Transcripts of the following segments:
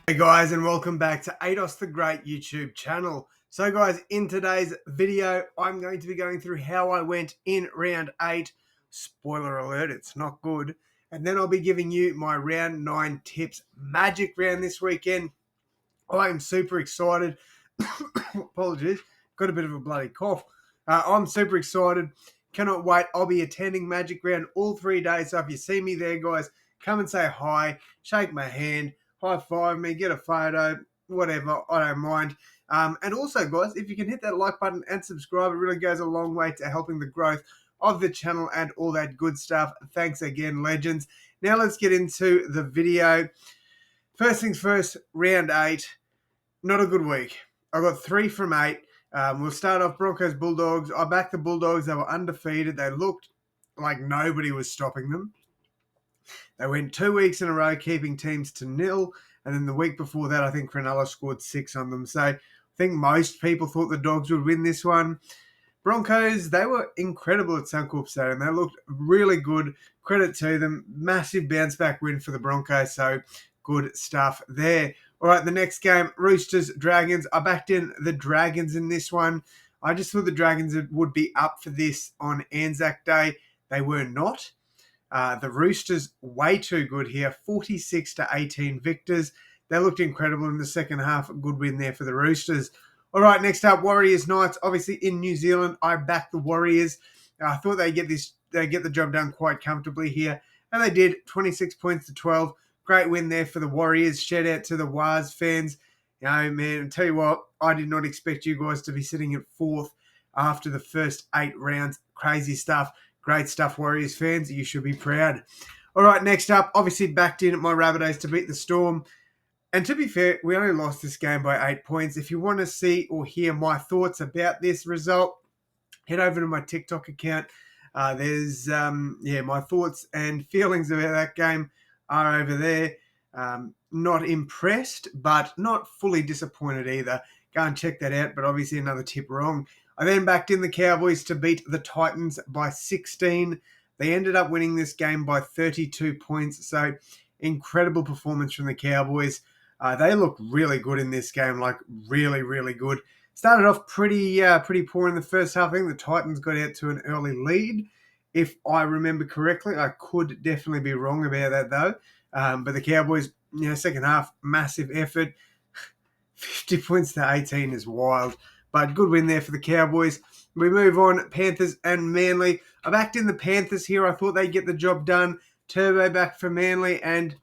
Hey guys, and welcome back to AdosTheGreat YouTube channel. So guys, in today's video, I'm going to be going through how I went in round 8. Spoiler alert, it's not good. And then I'll be giving you my round 9 tips. Magic round this weekend. I am super excited. Apologies, got a bit of a bloody cough. I'm super excited. Cannot wait. I'll be attending Magic Round all 3 days. So if you see me there, guys, come and say hi, shake my hand, high five me, get a photo, whatever. I don't mind. And also, guys, if you can hit that like button and subscribe, it really goes a long way to helping the growth of the channel and all that good stuff. Thanks again, legends. Now let's get into the video. First things first, round 8. Not a good week. I got 3 from 8. We'll start off Broncos Bulldogs. I backed the Bulldogs. They were undefeated. They looked like nobody was stopping them. They went 2 weeks in a row keeping teams to 0. And then the week before that, I think Cronulla scored 6 on them. So I think most people thought the Dogs would win this one. Broncos, they were incredible at Suncorp Stadium. They looked really good. Credit to them. Massive bounce back win for the Broncos. So good stuff there. All right, the next game, Roosters, Dragons. I backed in the Dragons in this one. I just thought the Dragons would be up for this on Anzac Day. They were not. The Roosters, way too good here. 46-18 victors. They looked incredible in the second half. A good win there for the Roosters. All right, next up, Warriors Knights. Obviously, in New Zealand, I backed the Warriors. I thought they'd get the job done quite comfortably here. And they did, 26 points to 12. Great win there for the Warriors. Shout out to the Wars fans. You know, man, I'll tell you what, I did not expect you guys to be sitting at 4th after the first 8 rounds. Crazy stuff. Great stuff, Warriors fans. You should be proud. All right, next up, obviously backed in at my Rabbitohs to beat the Storm. And to be fair, we only lost this game by 8 points. If you want to see or hear my thoughts about this result, head over to my TikTok account. There's my thoughts and feelings about that game are over there. Not impressed, but not fully disappointed either. Go and check that out, but obviously another tip wrong. I then backed in the Cowboys to beat the Titans by 16. They ended up winning this game by 32 points, so incredible performance from the Cowboys. They look really good in this game, like really, really good. Started off pretty poor in the first half. I think the Titans got out to an early lead, if I remember correctly. I could definitely be wrong about that, though. But the Cowboys, second half, massive effort. 50 points to 18 is wild. But good win there for the Cowboys. We move on, Panthers and Manly. I backed in the Panthers here. I thought they'd get the job done. Turbo back for Manly, and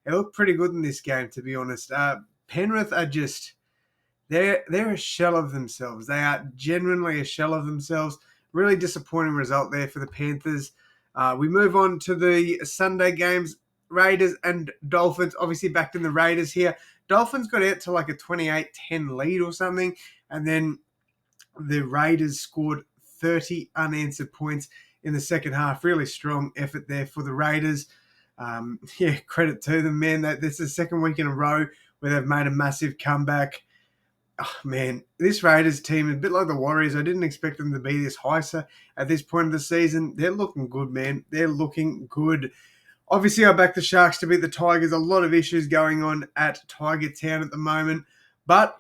it looked pretty good in this game, to be honest. Penrith are just... They're a shell of themselves. They are genuinely a shell of themselves. Really disappointing result there for the Panthers. We move on to the Sunday games. Raiders and Dolphins. Obviously backed in the Raiders here. Dolphins got out to like a 28-10 lead or something. And then the Raiders scored 30 unanswered points in the second half. Really strong effort there for the Raiders. Credit to them, man. This is the second week in a row where they've made a massive comeback. Oh, man, this Raiders team is a bit like the Warriors. I didn't expect them to be this high. So at this point of the season, they're looking good, man. They're looking good. Obviously, I backed the Sharks to beat the Tigers. A lot of issues going on at Tiger Town at the moment. But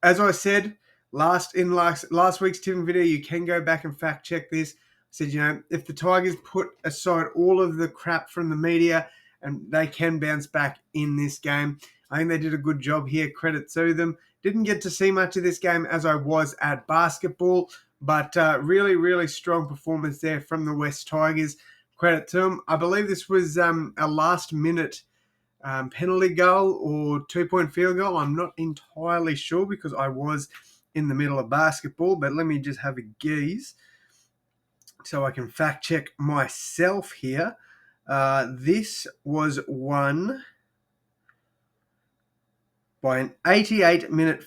as I said, last week's tipping video, you can go back and fact check this. I said, if the Tigers put aside all of the crap from the media, and they can bounce back in this game. I think they did a good job here. Credit to them. Didn't get to see much of this game as I was at basketball, but really, really strong performance there from the West Tigers. Credit to them. I believe this was a last-minute penalty goal or 2-point field goal. I'm not entirely sure because I was in the middle of basketball, but let me just have a gaze so I can fact check myself here. This was won by an 88-minute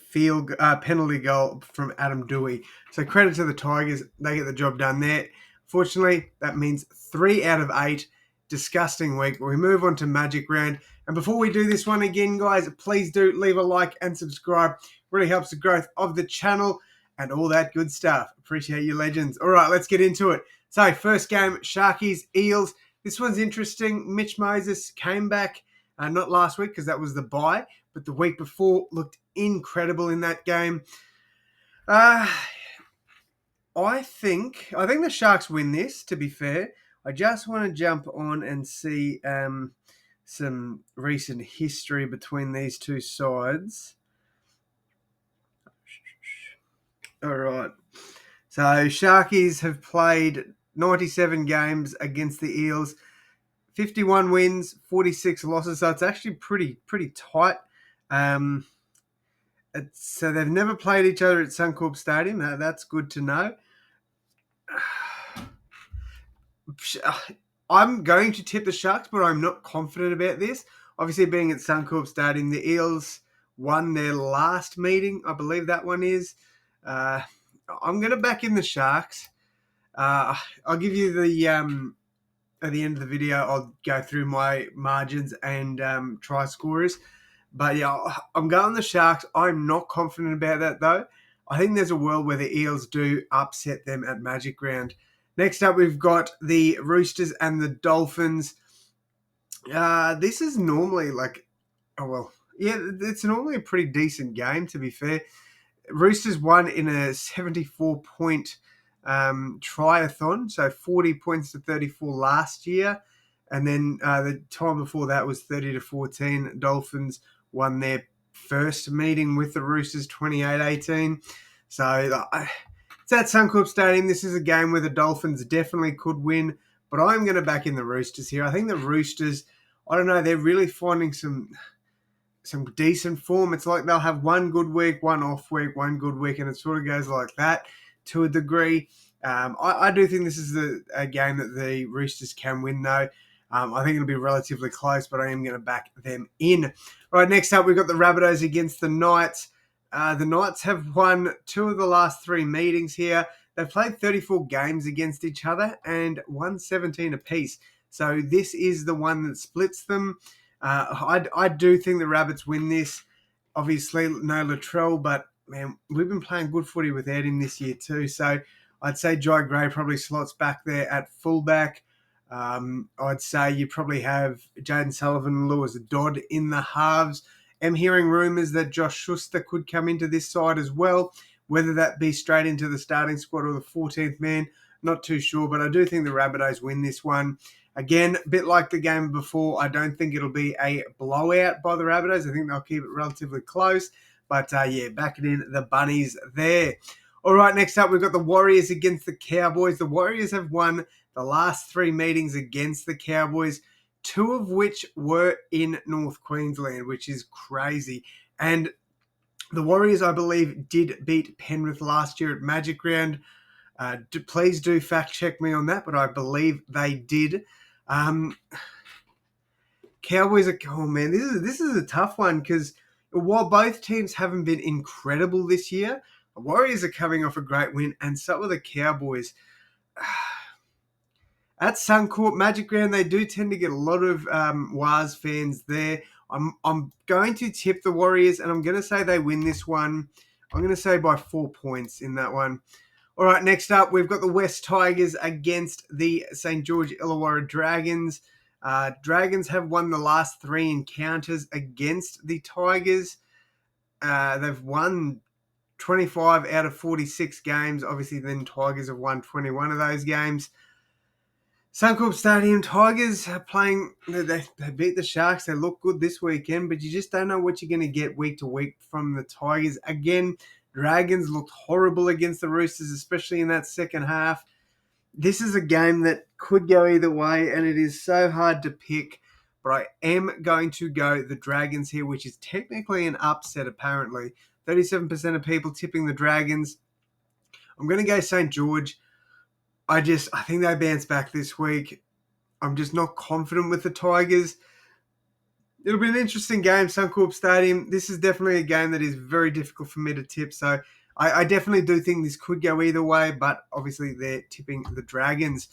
penalty goal from Adam Dewey. So credit to the Tigers. They get the job done there. Fortunately, that means 3 out of 8. Disgusting week. We move on to Magic Round. And before we do this one again, guys, please do leave a like and subscribe. Really helps the growth of the channel and all that good stuff. Appreciate you, legends. All right, let's get into it. So first game, Sharkies, Eels. This one's interesting. Mitch Moses came back, not last week because that was the bye, but the week before looked incredible in that game. Uh, I think the Sharks win this, to be fair. I just want to jump on and see some recent history between these two sides. All right. So Sharkies have played 97 games against the Eels, 51 wins, 46 losses. So it's actually pretty tight. So they've never played each other at Suncorp Stadium. That's good to know. I'm going to tip the Sharks, but I'm not confident about this. Obviously, being at Suncorp Stadium, the Eels won their last meeting. I believe that one is. I'm going to back in the Sharks. I'll give you the at the end of the video. I'll go through my margins and try scorers. But yeah, I'm going the Sharks. I'm not confident about that though. I think there's a world where the Eels do upset them at Magic Ground. Next up, we've got the Roosters and the Dolphins. This is normally it's normally a pretty decent game, to be fair. Roosters won in a 74-point triathlon, so 40 points to 34 last year. And then the time before that was 30-14. Dolphins won their first meeting with the Roosters 28-18. So it's at Suncorp Stadium. This is a game where the Dolphins definitely could win, but I'm going to back in the Roosters here. I think the Roosters, I don't know, they're really finding some decent form. It's like they'll have one good week, one off week, one good week, and it sort of goes like that to a degree. I do think this is a game that the Roosters can win, though. I think it'll be relatively close, but I am going to back them in. All right, next up, we've got the Rabbitohs against the Knights. The Knights have won 2 of the last 3 meetings here. They've played 34 games against each other and won 17 apiece. So this is the one that splits them. I do think the Rabbits win this. Obviously, no Latrell, but man, we've been playing good footy without him this year too. So I'd say Jai Gray probably slots back there at fullback. I'd say you probably have Jaden Sullivan and Lewis Dodd in the halves. I'm hearing rumours that Josh Schuster could come into this side as well, whether that be straight into the starting squad or the 14th man, not too sure, but I do think the Rabbitohs win this one. Again, a bit like the game before, I don't think it'll be a blowout by the Rabbitohs. I think they'll keep it relatively close, but backing in the Bunnies there. All right, next up, we've got the Warriors against the Cowboys. The Warriors have won the last 3 meetings against the Cowboys, 2 of which were in North Queensland, which is crazy. And the Warriors, I believe, did beat Penrith last year at Magic Round. Please do fact check me on that, but I believe they did. Cowboys are, oh man, this is a tough one because while both teams haven't been incredible this year, the Warriors are coming off a great win, and so are the Cowboys. At Suncorp Magic Ground, they do tend to get a lot of Waz fans there. I'm going to tip the Warriors, and I'm going to say they win this one. I'm going to say by 4 points in that one. All right, next up, we've got the West Tigers against the St. George Illawarra Dragons. Dragons have won the last 3 encounters against the Tigers. They've won 25 out of 46 games. Obviously, then Tigers have won 21 of those games. Suncorp Stadium, Tigers are playing, they beat the Sharks. They look good this weekend, but you just don't know what you're going to get week to week from the Tigers. Again, Dragons looked horrible against the Roosters, especially in that second half. This is a game that could go either way, and it is so hard to pick, but I am going to go the Dragons here, which is technically an upset, apparently. 37% of people tipping the Dragons. I'm going to go St. George. I think they bounce back this week. I'm just not confident with the Tigers. It'll be an interesting game, Suncorp Stadium. This is definitely a game that is very difficult for me to tip. So I definitely do think this could go either way, but obviously they're tipping the Dragons.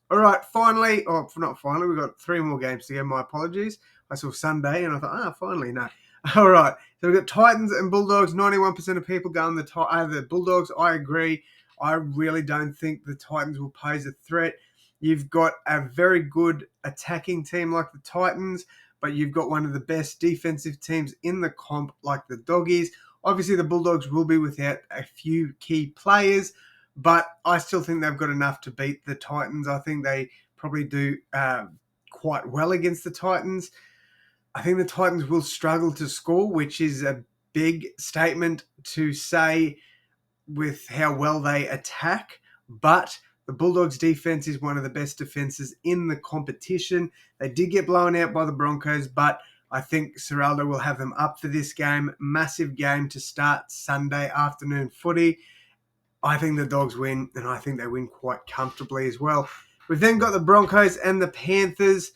All right, finally, not finally, we've got 3 more games to go. My apologies. I saw Sunday and I thought, finally, no. All right, so we've got Titans and Bulldogs. 91% of people going the Bulldogs. I agree. I really don't think the Titans will pose a threat. You've got a very good attacking team like the Titans, but you've got one of the best defensive teams in the comp like the Doggies. Obviously, the Bulldogs will be without a few key players, but I still think they've got enough to beat the Titans. I think they probably do quite well against the Titans. I think the Titans will struggle to score, which is a big statement to say with how well they attack, but the Bulldogs defense is one of the best defenses in the competition. They did get blown out by the Broncos, but I think Serraldo will have them up for this game. Massive game to start Sunday afternoon footy. I think the Dogs win, and I think they win quite comfortably as well. We've then got the Broncos and the Panthers.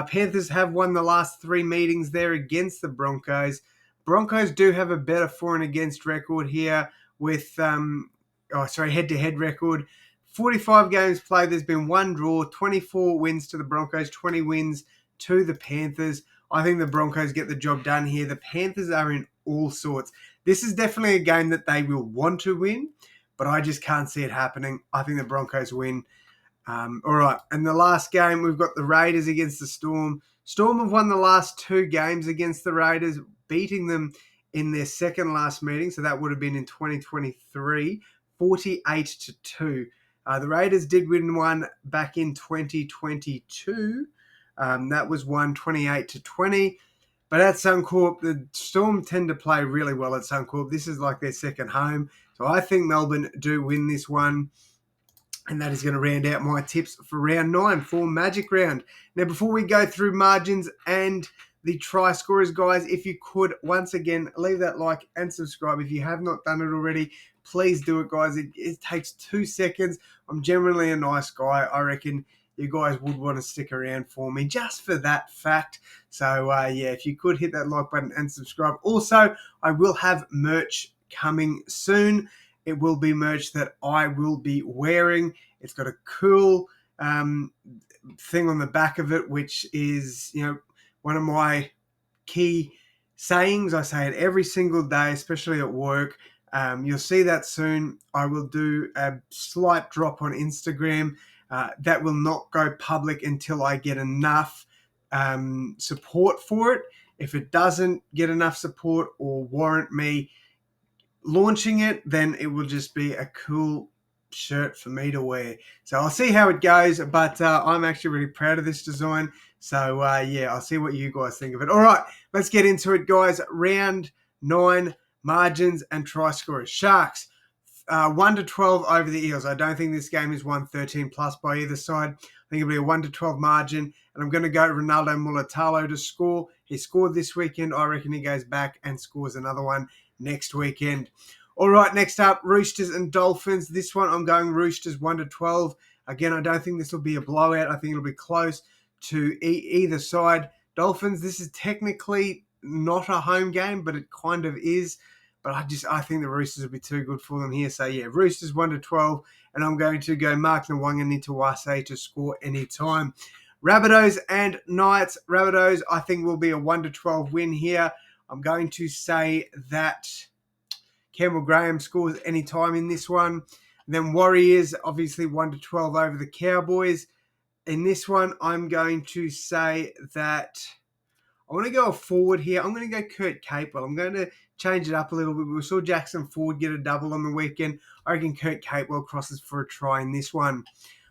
Panthers have won the last 3 meetings there against the Broncos. Broncos do have a better for and against record here with, head-to-head record. 45 games played, there's been 1 draw, 24 wins to the Broncos, 20 wins to the Panthers. I think the Broncos get the job done here. The Panthers are in all sorts. This is definitely a game that they will want to win, but I just can't see it happening. I think the Broncos win. All right, and the last game, we've got the Raiders against the Storm. Storm have won the last 2 games against the Raiders, beating them in their second last meeting, so that would have been in 2023, 48-2. The Raiders did win one back in 2022. That was won 28-20. But at Suncorp, the Storm tend to play really well at Suncorp. This is like their second home. So I think Melbourne do win this one. And that is going to round out my tips for round 9 for Magic Round. Now, before we go through margins and the try scorers, guys, if you could, once again, leave that like and subscribe. If you have not done it already, please do it, guys. It takes 2 seconds. I'm generally a nice guy. I reckon you guys would want to stick around for me just for that fact. So, if you could hit that like button and subscribe. Also, I will have merch coming soon. It will be merch that I will be wearing. It's got a cool thing on the back of it, which is, one of my key sayings. I say it every single day, especially at work. You'll see that soon. I will do a slight drop on Instagram. That will not go public until I get enough support for it. If it doesn't get enough support or warrant me launching it, then it will just be a cool shirt for me to wear. So I'll see how it goes, but I'm actually really proud of this design. So I'll see what you guys think of it. All right, let's get into it, guys. Round 9, margins and try scorers. Sharks, 1-12 over the Eels. I don't think this game is 113 plus by either side. I think it'll be a 1-12 margin, and I'm going to go Ronaldo Mulatalo to score. He scored this weekend. I reckon he goes back and scores another one next weekend. All right, next up, Roosters and Dolphins. This one, I'm going Roosters 1-12. Again, I don't think this will be a blowout. I think it'll be close to either side. Dolphins, this is technically not a home game, but it kind of is. But I think the Roosters will be too good for them here. So, Roosters 1-12. And I'm going to go Mark Nwanga-Nitawase to score any time. Rabbitohs and Knights. Rabbitohs, I think, will be a 1-12 win here. I'm going to say that Campbell Graham scores any time in this one. And then Warriors, obviously 1-12 over the Cowboys. In this one, I'm going to say that I want to go forward here. I'm going to go Kurt Capewell. I'm going to change it up a little bit. We saw Jackson Ford get a double on the weekend. I reckon Kurt Capewell crosses for a try in this one.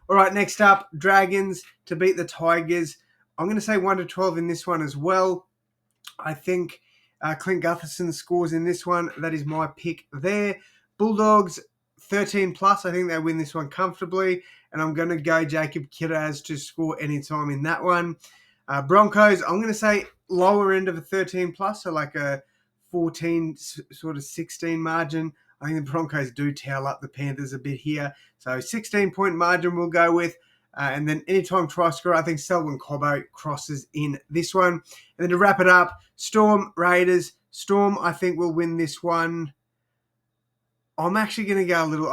All right, next up, Dragons to beat the Tigers. I'm going to say 1-12 in this one as well. I think Clint Gutherson scores in this one. That is my pick there. Bulldogs, 13 plus. I think they win this one comfortably. And I'm going to go Jacob Kiraz to score any time in that one. Broncos, I'm going to say lower end of a 13 plus, so like a 14, sort of 16 margin. I think the Broncos do towel up the Panthers a bit here. So 16-point margin we'll go with. And then anytime try scorer, I think Selwyn Cobbo crosses in this one. And then to wrap it up, Storm, Raiders. Storm, I think, will win this one. I'm actually going to go a little...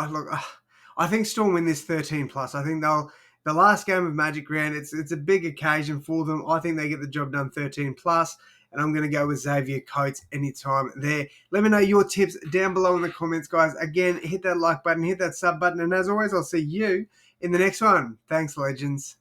I think Storm win this 13 plus. I think the last game of Magic Round, it's a big occasion for them. I think they get the job done 13 plus. and I'm going to go with Xavier Coates anytime there. Let me know your tips down below in the comments, guys. Again, hit that like button, hit that sub button, and as always, I'll see you in the next one. Thanks, legends.